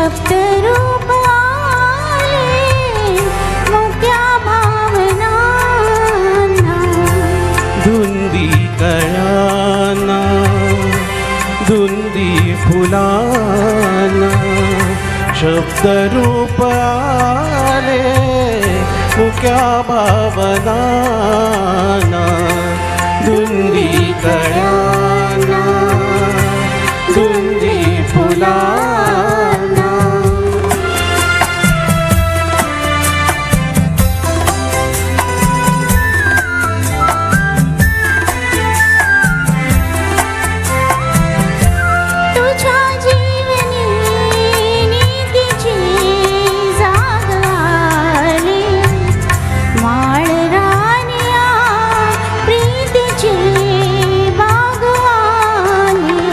शब्दरूप आले मुक्या भावनांना, धुंदी कळ्यांना धुंदी फुलांना, शब्दरूप आले मुक्या भावनांना, धुंदी कळ्यांना धुंदी फुलांना. तुझ्या जीवनी नीतीची जाग आली, माळरानिया प्रीतीची बाग आली.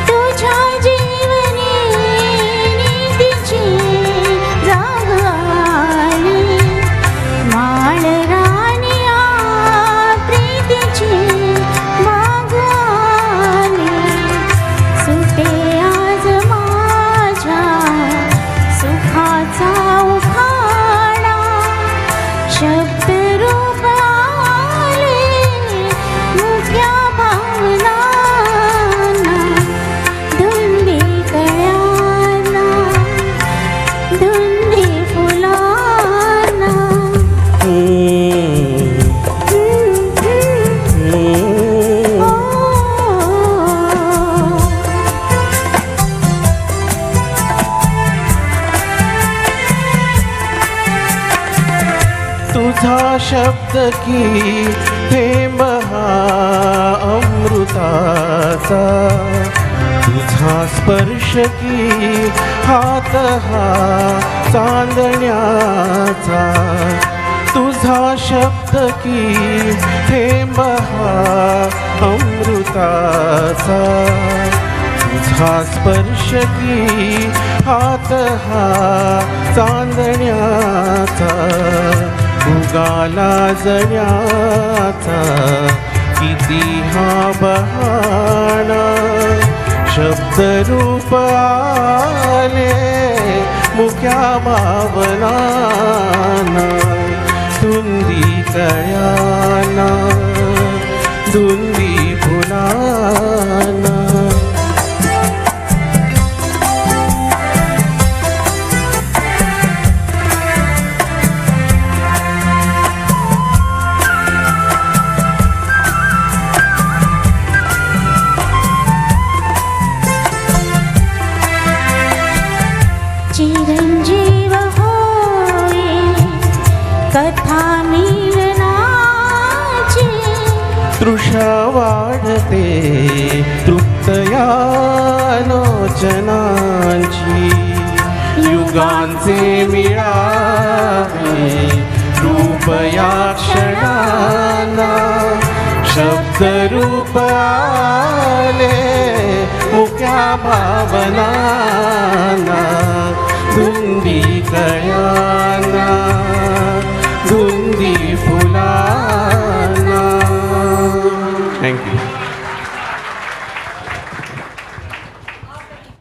तुझ्या जीवनी नीतीची जाग आली, माळरानिया प्रीतीची बाग आली. सुटे आज माझ्या सुखाचा उखाणा, शब्दरूप आले मुक्या भावनांना, धुंदी कळ्यांना धुंदी फुलांना. तुझा शब्द की थेंब हा अमृताचा, तुझा स्पर्श की हात हा चांदण्याचा. तुझा शब्द की थेंब हा अमृताचा, तुझा स्पर्श की हात हा चांदण्याचा. उगाला जण्याचा किती हा बहाणा, शब्दरूप आले मुक्या भावनांना, धुंदी कळ्यांना धुंदी फुलांना. चिरंजीव होय कथा मिलनाची, तृषा वाढते तृप्तया लोचनांची. युगांचे मिळावे रूप या क्षणांना, शब्दरूप आले मुक्या भावनांना, धुंदी कळ्यांना धुंदी फुलांना. थँक्यू.